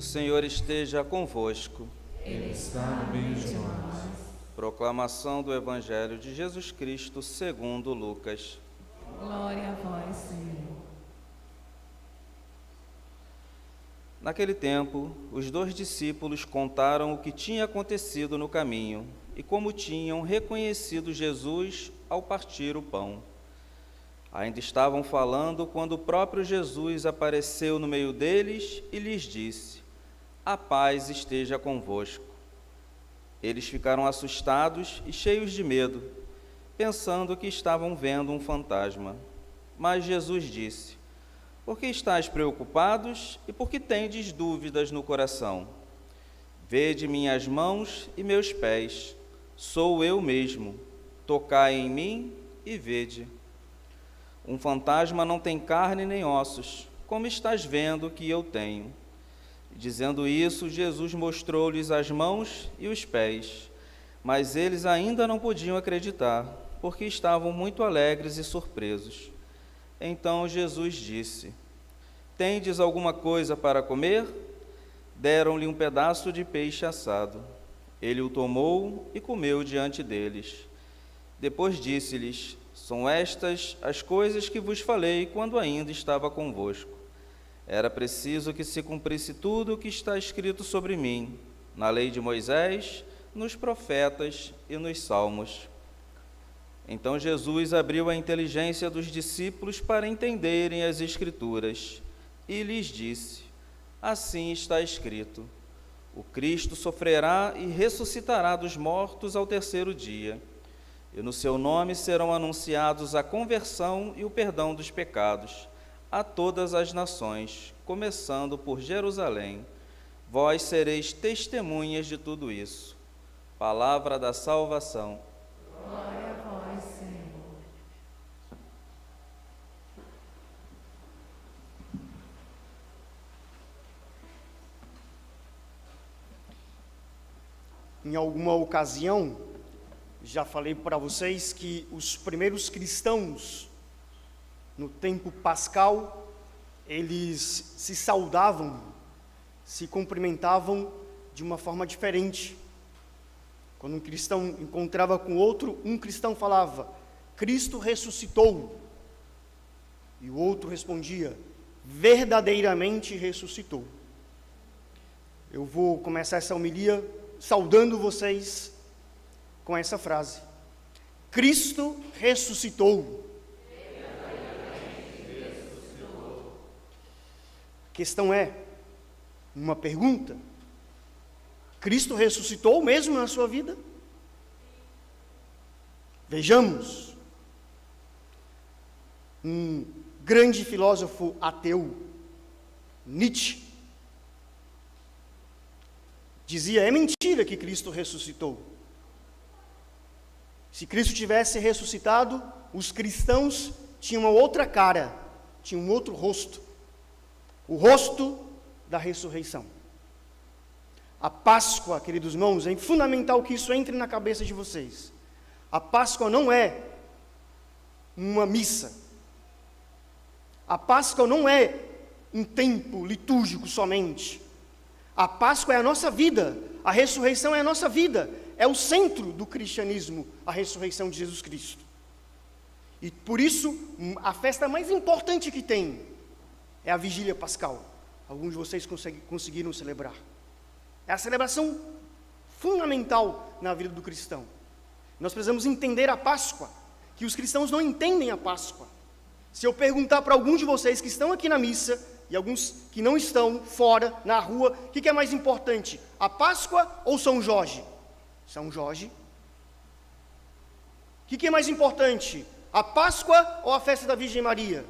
O Senhor esteja convosco. Ele está no meio de nós. Proclamação do Evangelho de Jesus Cristo segundo Lucas. Glória a vós, Senhor. Naquele tempo, os 2 discípulos contaram o que tinha acontecido no caminho e como tinham reconhecido Jesus ao partir o pão. Ainda estavam falando quando o próprio Jesus apareceu no meio deles e lhes disse: "A paz esteja convosco." Eles ficaram assustados e cheios de medo, pensando que estavam vendo um fantasma. Mas Jesus disse: "Por que estáis preocupados e por que tendes dúvidas no coração? Vede minhas mãos e meus pés, sou eu mesmo. Tocai em mim e vede. Um fantasma não tem carne nem ossos, como estás vendo que eu tenho." Dizendo isso, Jesus mostrou-lhes as mãos e os pés, mas eles ainda não podiam acreditar, porque estavam muito alegres e surpresos. Então Jesus disse: "Tendes alguma coisa para comer?" Deram-lhe um pedaço de peixe assado. Ele o tomou e comeu diante deles. Depois disse-lhes: "São estas as coisas que vos falei quando ainda estava convosco. Era preciso que se cumprisse tudo o que está escrito sobre mim, na lei de Moisés, nos profetas e nos salmos." Então Jesus abriu a inteligência dos discípulos para entenderem as Escrituras e lhes disse: "Assim está escrito: o Cristo sofrerá e ressuscitará dos mortos ao terceiro dia, e no seu nome serão anunciados a conversão e o perdão dos pecados a todas as nações, começando por Jerusalém. Vós sereis testemunhas de tudo isso." Palavra da salvação. Glória a vós, Senhor. Em alguma ocasião, já falei para vocês que os primeiros cristãos, no tempo pascal, eles se saudavam, se cumprimentavam de uma forma diferente. Quando um cristão encontrava com outro, um cristão falava: "Cristo ressuscitou." E o outro respondia: "Verdadeiramente ressuscitou." Eu vou começar essa homilia saudando vocês com essa frase: Cristo ressuscitou. A questão é, uma pergunta: Cristo ressuscitou mesmo na sua vida? Vejamos. Um grande filósofo ateu, Nietzsche, dizia: é mentira que Cristo ressuscitou. Se Cristo tivesse ressuscitado, os cristãos tinham uma outra cara, tinham um outro rosto, o rosto da ressurreição. A Páscoa, queridos irmãos, é fundamental que isso entre na cabeça de vocês. A Páscoa não é uma missa. A Páscoa não é um tempo litúrgico somente. A Páscoa é a nossa vida. A ressurreição é a nossa vida. É o centro do cristianismo, a ressurreição de Jesus Cristo. E por isso, a festa mais importante que tem é a vigília pascal. Alguns de vocês conseguiram celebrar. É a celebração fundamental na vida do cristão. Nós precisamos entender a Páscoa, que os cristãos não entendem a Páscoa. Se eu perguntar para alguns de vocês que estão aqui na missa, e alguns que não estão fora, na rua, o que é mais importante? A Páscoa ou São Jorge? São Jorge. O que é mais importante? A Páscoa ou a festa da Virgem Maria?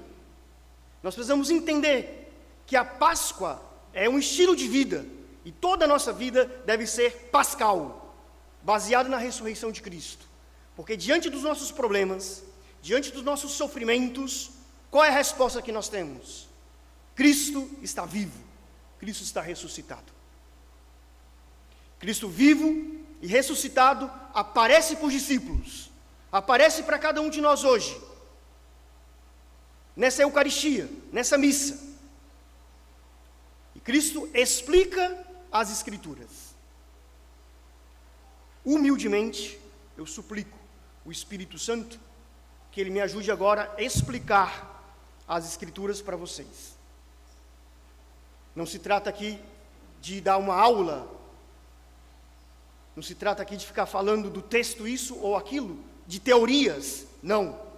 Nós precisamos entender que a Páscoa é um estilo de vida, e toda a nossa vida deve ser pascal, baseada na ressurreição de Cristo. Porque diante dos nossos problemas, diante dos nossos sofrimentos, qual é a resposta que nós temos? Cristo está vivo, Cristo está ressuscitado. Cristo vivo e ressuscitado aparece para os discípulos, aparece para cada um de nós hoje, nessa Eucaristia, nessa missa. E Cristo explica as Escrituras. Humildemente, eu suplico o Espírito Santo que Ele me ajude agora a explicar as Escrituras para vocês. Não se trata aqui de dar uma aula, não se trata aqui de ficar falando do texto isso ou aquilo, de teorias, não.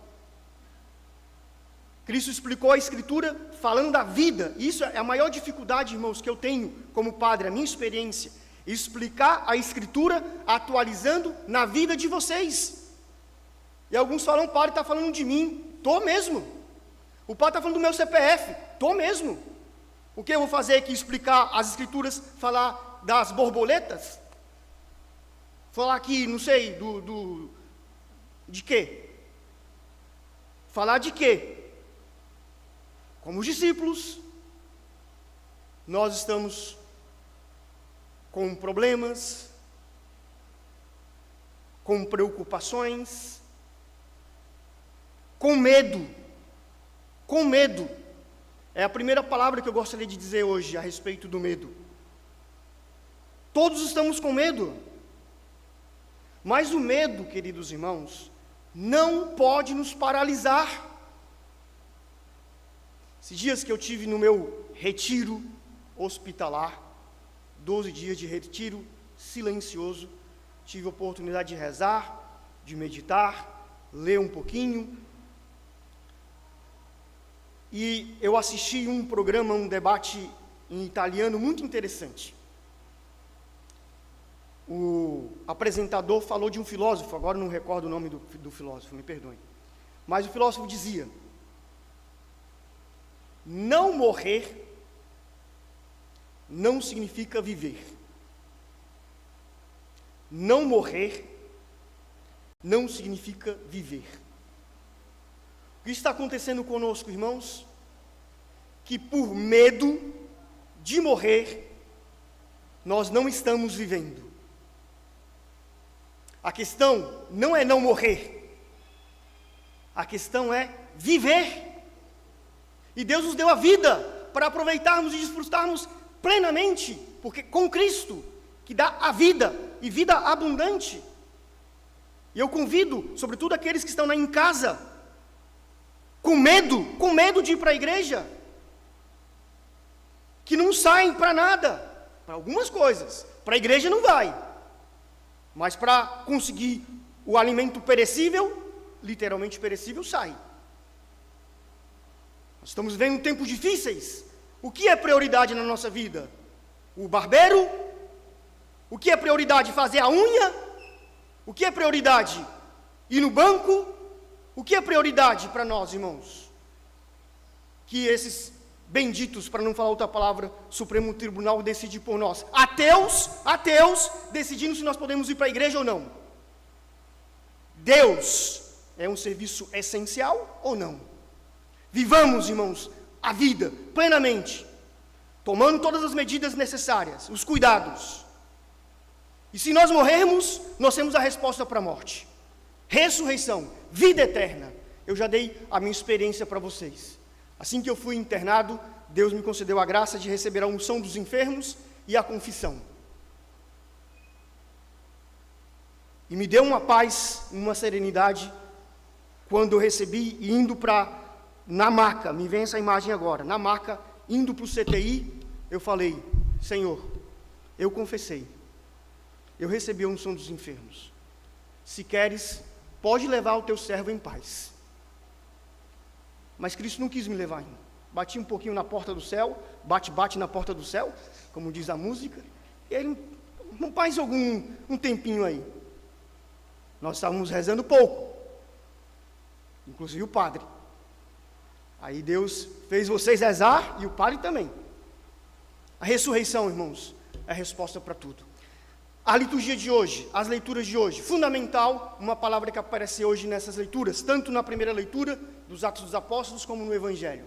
Cristo explicou a Escritura falando da vida. Isso é a maior dificuldade, irmãos, que eu tenho como padre, a minha experiência. Explicar a Escritura atualizando na vida de vocês. E alguns falam, o padre está falando de mim. Estou mesmo. O padre está falando do meu CPF. Estou mesmo. O que eu vou fazer aqui? Explicar as Escrituras, falar das borboletas? Falar aqui, não sei, de quê? Falar de quê? Como os discípulos, nós estamos com problemas, com preocupações, com medo. Com medo. É a primeira palavra que eu gostaria de dizer hoje a respeito do medo. Todos estamos com medo. Mas o medo, queridos irmãos, não pode nos paralisar. Esses dias que eu tive no meu retiro hospitalar, 12 dias de retiro silencioso, tive a oportunidade de rezar, de meditar, ler um pouquinho. E eu assisti um programa, um debate em italiano muito interessante. O apresentador falou de um filósofo, agora não recordo o nome do filósofo, me perdoem. Mas o filósofo dizia: não morrer não significa viver. Não morrer não significa viver. O que está acontecendo conosco, irmãos? Que por medo de morrer, nós não estamos vivendo. A questão não é não morrer. A questão é viver. E Deus nos deu a vida para aproveitarmos e desfrutarmos plenamente, porque com Cristo, que dá a vida, e vida abundante. E eu convido, sobretudo aqueles que estão em casa, com medo de ir para a igreja, que não saem para nada, para algumas coisas, para a igreja não vai, mas para conseguir o alimento perecível, literalmente perecível, sai. Nós estamos vivendo tempos difíceis. O que é prioridade na nossa vida? O barbeiro? O que é prioridade? Fazer a unha? O que é prioridade? Ir no banco? O que é prioridade para nós, irmãos? Que esses benditos, para não falar outra palavra, Supremo Tribunal decide por nós. Ateus, decidindo se nós podemos ir para a igreja ou não. Deus é um serviço essencial ou não? Vivamos, irmãos, a vida plenamente, tomando todas as medidas necessárias, os cuidados. E se nós morrermos, nós temos a resposta para a morte. Ressurreição, vida eterna. Eu já dei a minha experiência para vocês. Assim que eu fui internado, Deus me concedeu a graça de receber a unção dos enfermos e a confissão. E me deu uma paz, uma serenidade, quando eu recebi, indo na maca, me vem essa imagem agora, na maca, indo para o CTI, eu falei: Senhor, eu confessei, eu recebi a unção dos enfermos. Se queres, pode levar o teu servo em paz. Mas Cristo não quis me levar ainda. Bati um pouquinho na porta do céu, bate na porta do céu, como diz a música, e ele, não faz um tempinho aí. Nós estávamos rezando pouco, inclusive o padre. Aí Deus fez vocês rezar e o padre também. A ressurreição, irmãos, é a resposta para tudo. A liturgia de hoje, as leituras de hoje, fundamental, uma palavra que aparece hoje nessas leituras, tanto na primeira leitura dos Atos dos Apóstolos, como no Evangelho.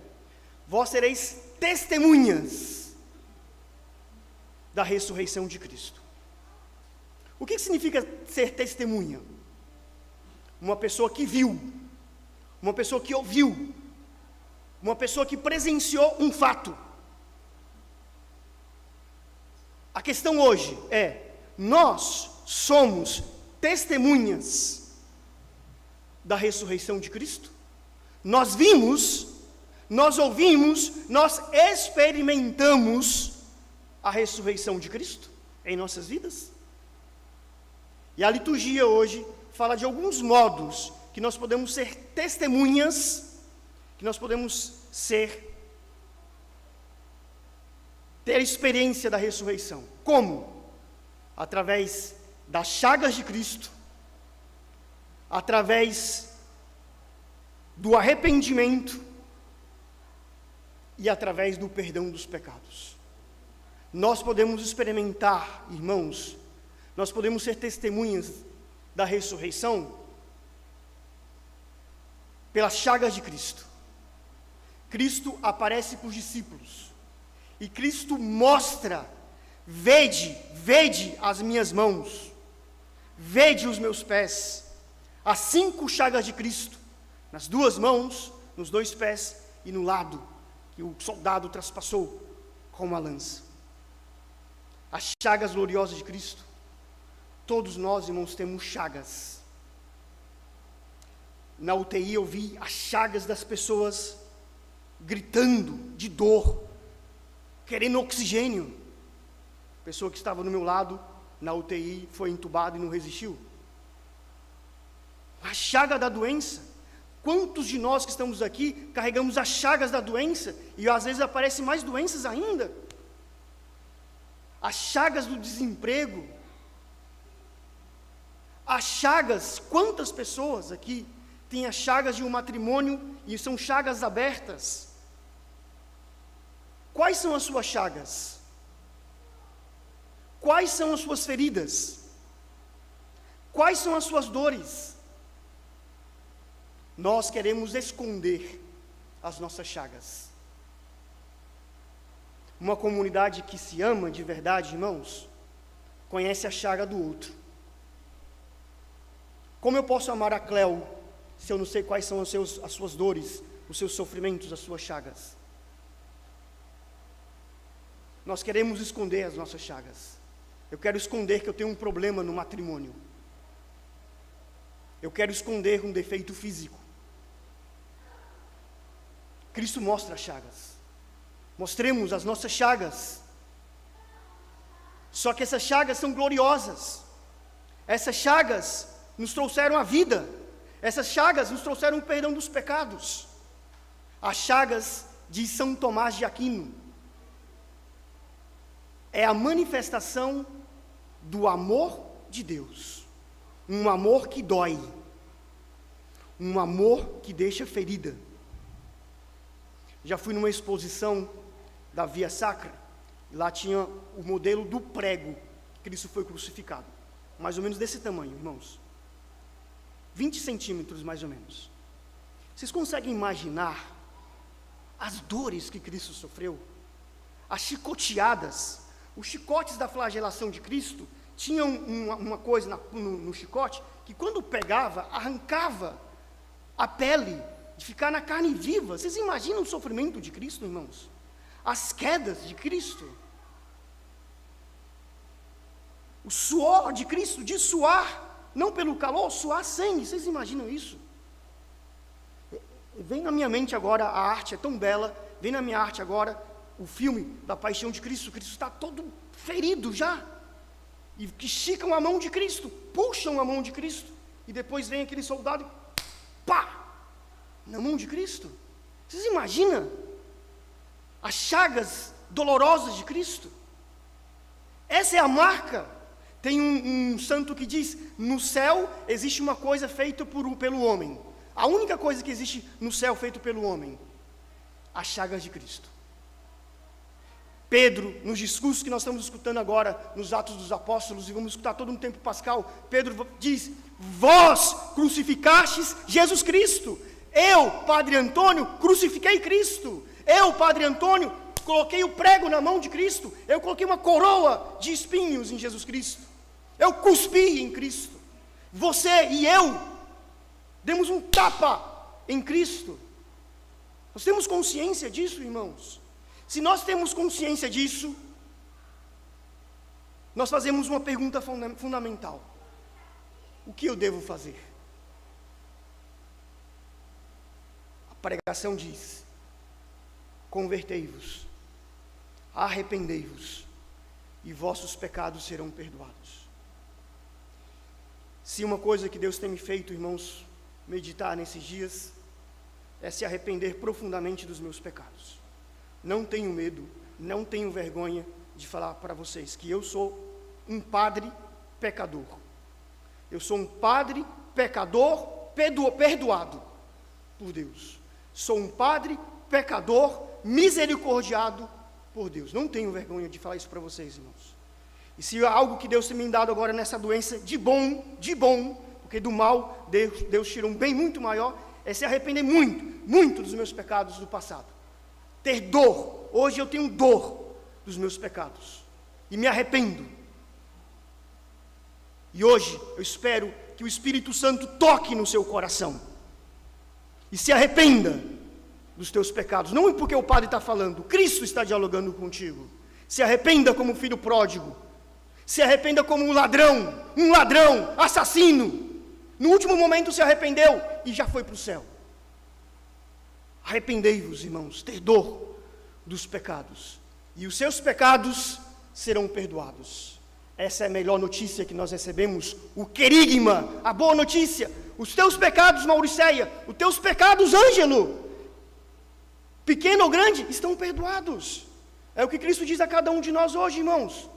Vós sereis testemunhas da ressurreição de Cristo. O que significa ser testemunha? Uma pessoa que viu, uma pessoa que ouviu, uma pessoa que presenciou um fato. questão hoje é: nós somos testemunhas da ressurreição de Cristo? Nós vimos, nós ouvimos, nós experimentamos a ressurreição de Cristo em nossas vidas? E a liturgia hoje fala de alguns modos que nós podemos ser testemunhas, que nós podemos ter experiência da ressurreição. Como? Através das chagas de Cristo, através do arrependimento e através do perdão dos pecados. Nós podemos experimentar, irmãos, nós podemos ser testemunhas da ressurreição pelas chagas de Cristo. Cristo aparece para os discípulos e Cristo mostra: vede as minhas mãos, vede os meus pés. As 5 chagas de Cristo, nas 2 mãos, nos 2 pés e no lado que o soldado traspassou com uma lança. As chagas gloriosas de Cristo. Todos nós, irmãos, temos chagas. Na UTI eu vi as chagas das pessoas gritando de dor, querendo oxigênio. A pessoa que estava no meu lado, na UTI, foi entubada e não resistiu. A chaga da doença. Quantos de nós que estamos aqui carregamos as chagas da doença e às vezes aparecem mais doenças ainda? As chagas do desemprego. As chagas, quantas pessoas aqui têm as chagas de um matrimônio e são chagas abertas? Quais são as suas chagas? Quais são as suas feridas? Quais são as suas dores? Nós queremos esconder as nossas chagas. Uma comunidade que se ama de verdade, irmãos, conhece a chaga do outro. Como eu posso amar a Cleo se eu não sei quais são as suas dores, os seus sofrimentos, as suas chagas? Nós queremos esconder as nossas chagas. Eu quero esconder que eu tenho um problema no matrimônio. Eu quero esconder um defeito físico. Cristo mostra as chagas. Mostremos as nossas chagas. Só que essas chagas são gloriosas. Essas chagas nos trouxeram a vida. Essas chagas nos trouxeram o perdão dos pecados. As chagas de São Tomás de Aquino é a manifestação do amor de Deus. Um amor que dói. Um amor que deixa ferida. Já fui numa exposição da Via Sacra, e lá tinha o modelo do prego que Cristo foi crucificado. Mais ou menos desse tamanho, irmãos. 20 centímetros, mais ou menos. Vocês conseguem imaginar as dores que Cristo sofreu? As chicoteadas. Os chicotes da flagelação de Cristo tinham uma coisa no chicote, que quando pegava, arrancava a pele, de ficar na carne viva. Vocês imaginam o sofrimento de Cristo, irmãos? As quedas de Cristo. O suor de Cristo, de suar, não pelo calor, suar sangue. Vocês imaginam isso? Vem na minha mente agora, a arte é tão bela, vem na minha arte agora o filme da paixão de Cristo. Cristo está todo ferido já, e que esticam a mão de Cristo, puxam a mão de Cristo, e depois vem aquele soldado e pá, na mão de Cristo. Vocês imaginam as chagas dolorosas de Cristo? Essa é a marca. Tem um santo que diz: no céu existe uma coisa feita pelo homem. A única coisa que existe no céu feita pelo homem, as chagas de Cristo. Pedro, nos discursos que nós estamos escutando agora, nos Atos dos Apóstolos, e vamos escutar todo um tempo pascal, Pedro diz: vós crucificastes Jesus Cristo. Eu, Padre Antônio, crucifiquei Cristo. Eu, Padre Antônio, coloquei o prego na mão de Cristo. Eu coloquei uma coroa de espinhos em Jesus Cristo. Eu cuspi em Cristo. Você e eu demos um tapa em Cristo. Nós temos consciência disso, irmãos? Se nós temos consciência disso, nós fazemos uma pergunta fundamental: o que eu devo fazer? A pregação diz: convertei-vos, arrependei-vos, e vossos pecados serão perdoados. Se uma coisa que Deus tem me feito, irmãos, meditar nesses dias, é se arrepender profundamente dos meus pecados. Não tenho medo, não tenho vergonha de falar para vocês que eu sou um padre pecador. Eu sou um padre pecador perdoado por Deus. Sou um padre pecador misericordiado por Deus. Não tenho vergonha de falar isso para vocês, irmãos. E se há algo que Deus tem me dado agora nessa doença de bom, porque do mal Deus tirou um bem muito maior, é se arrepender muito dos meus pecados do passado. Ter dor. Hoje eu tenho dor dos meus pecados. E me arrependo. E hoje eu espero que o Espírito Santo toque no seu coração. E se arrependa dos teus pecados. Não é porque o padre está falando, Cristo está dialogando contigo. Se arrependa como filho pródigo. Se arrependa como um ladrão, assassino. No último momento se arrependeu e já foi para o céu. Arrependei-vos, irmãos, ter dor dos pecados. E os seus pecados serão perdoados. Essa é a melhor notícia que nós recebemos, o querigma, a boa notícia. Os teus pecados, Mauriceia, os teus pecados, Ângelo, pequeno ou grande, estão perdoados. É o que Cristo diz a cada um de nós hoje, irmãos.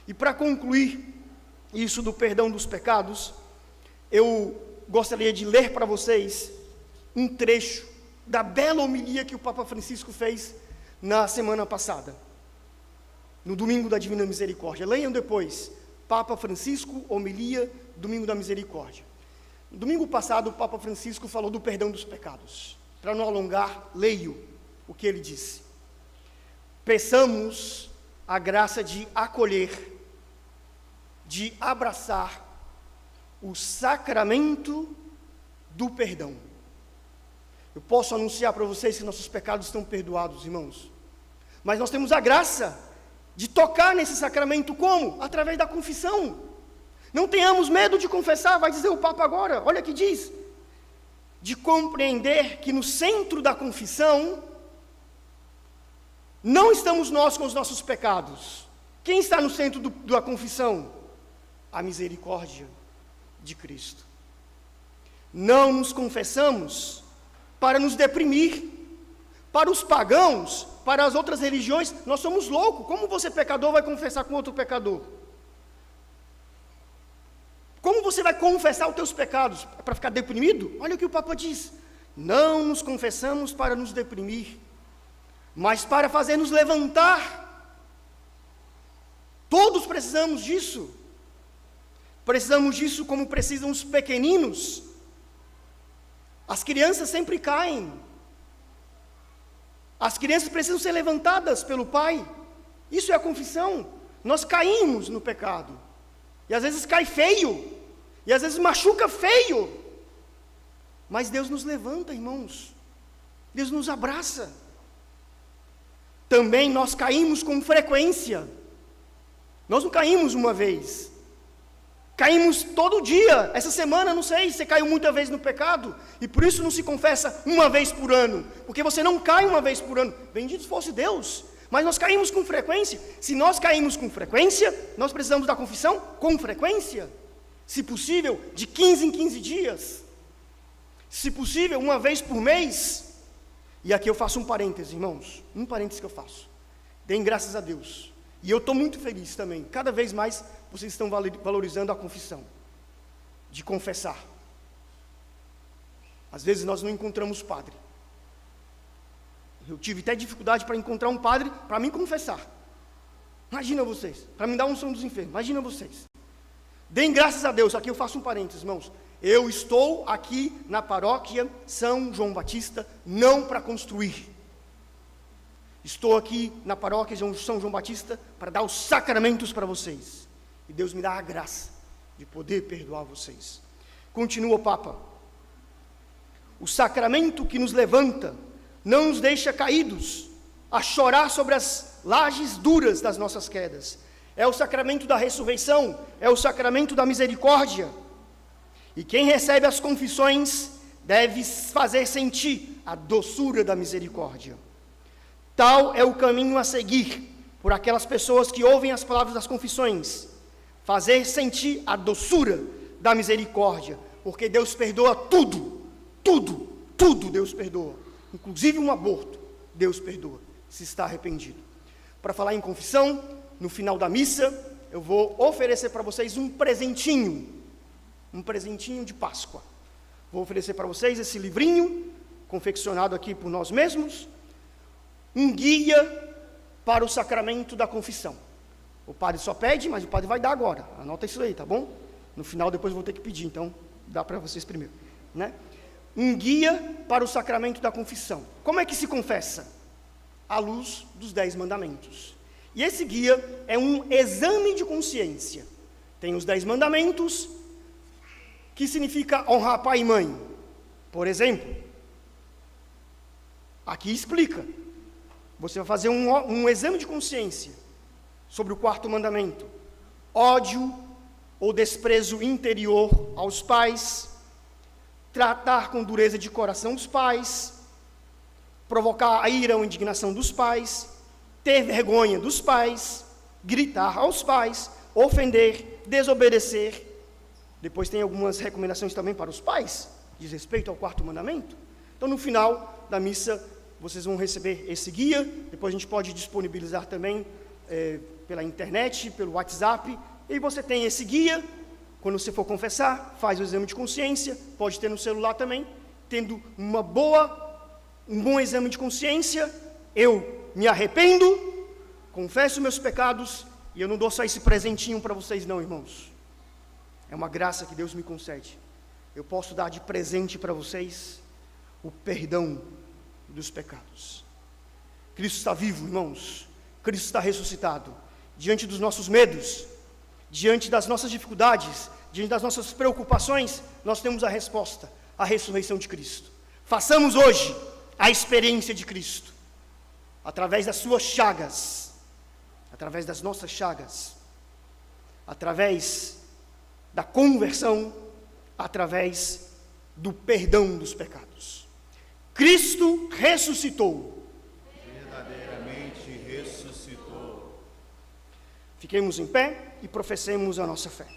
E para concluir isso do perdão dos pecados, eu gostaria de ler para vocês um trecho da bela homilia que o Papa Francisco fez na semana passada, no Domingo da Divina Misericórdia. Leiam depois, Papa Francisco, homilia, Domingo da Misericórdia. No domingo passado, o Papa Francisco falou do perdão dos pecados. Para não alongar, leio o que ele disse. Peçamos a graça de acolher, de abraçar o sacramento do perdão. Eu posso anunciar para vocês que nossos pecados estão perdoados, irmãos. Mas nós temos a graça de tocar nesse sacramento como? Através da confissão. Não tenhamos medo de confessar, vai dizer o Papa agora, olha o que diz. De compreender que no centro da confissão, não estamos nós com os nossos pecados. Quem está no centro da confissão? A misericórdia de Cristo. Não nos confessamos para nos deprimir. Para os pagãos, para as outras religiões, nós somos loucos. Como você, pecador, vai confessar com outro pecador? Como você vai confessar os teus pecados? É para ficar deprimido? Olha o que o Papa diz. Não nos confessamos para nos deprimir, mas para fazer nos levantar. Todos precisamos disso. Precisamos disso como precisam os pequeninos. As crianças sempre caem. As crianças precisam ser levantadas pelo Pai. Isso é a confissão. Nós caímos no pecado. E às vezes cai feio. E às vezes machuca feio. Mas Deus nos levanta, irmãos. Deus nos abraça. Também nós caímos com frequência. Nós não caímos uma vez. Caímos todo dia. Essa semana, não sei, você caiu muita vez no pecado, e por isso não se confessa uma vez por ano, porque você não cai uma vez por ano. Bendito fosse Deus. Mas nós caímos com frequência. Se nós caímos com frequência, nós precisamos da confissão com frequência. Se possível, de 15 em 15 dias. Se possível, uma vez por mês. E aqui eu faço um parêntese, irmãos. Um parêntese que eu faço. Deem graças a Deus. E eu estou muito feliz também. Cada vez mais vocês estão valorizando a confissão. De confessar. Às vezes nós não encontramos padre. Eu tive até dificuldade para encontrar um padre para me confessar. Imagina vocês. Para me dar unção dos enfermos. Imagina vocês. Deem graças a Deus. Aqui eu faço um parênteses, irmãos. Eu estou aqui na paróquia São João Batista, não para construir. Estou aqui na paróquia São João Batista para dar os sacramentos para vocês. E Deus me dá a graça de poder perdoar vocês. Continua o Papa. O sacramento que nos levanta não nos deixa caídos, a chorar sobre as lajes duras das nossas quedas. é o sacramento da ressurreição, é o sacramento da misericórdia. E quem recebe as confissões deve fazer sentir a doçura da misericórdia. Tal é o caminho a seguir por aquelas pessoas que ouvem as palavras das confissões, fazer sentir a doçura da misericórdia, porque Deus perdoa tudo, tudo, tudo Deus perdoa, inclusive um aborto, Deus perdoa, se está arrependido. Para falar em confissão, no final da missa, eu vou oferecer para vocês um presentinho de Páscoa. Vou oferecer para vocês esse livrinho, confeccionado aqui por nós mesmos, um guia para o sacramento da confissão. O padre só pede, mas o padre vai dar agora. Anota isso aí, tá bom? No final, depois eu vou ter que pedir, então dá para vocês primeiro, né? Um guia para o sacramento da confissão. Como é que se confessa? À luz dos 10 mandamentos. E esse guia é um exame de consciência. Tem os 10 mandamentos, que significa honrar pai e mãe. Por exemplo, aqui explica. Você vai fazer um exame de consciência sobre o 4º mandamento. Ódio ou desprezo interior aos pais, tratar com dureza de coração os pais, provocar a ira ou indignação dos pais, ter vergonha dos pais, gritar aos pais, ofender, desobedecer. Depois tem algumas recomendações também para os pais, diz respeito ao 4º mandamento. Então, no final da missa, vocês vão receber esse guia. Depois a gente pode disponibilizar também pela internet, pelo WhatsApp. E você tem esse guia. Quando você for confessar, faz o exame de consciência. Pode ter no celular também. Tendo um bom exame de consciência, eu me arrependo, confesso meus pecados, e eu não dou só esse presentinho para vocês não, irmãos. É uma graça que Deus me concede. Eu posso dar de presente para vocês o perdão dos pecados. Cristo está vivo, irmãos. Cristo está ressuscitado. Diante dos nossos medos, diante das nossas dificuldades, diante das nossas preocupações, nós temos a resposta, a ressurreição de Cristo. Façamos hoje a experiência de Cristo, através das suas chagas, através das nossas chagas, através da conversão, através do perdão dos pecados. Cristo ressuscitou. Verdadeiramente ressuscitou. Fiquemos em pé e professemos a nossa fé.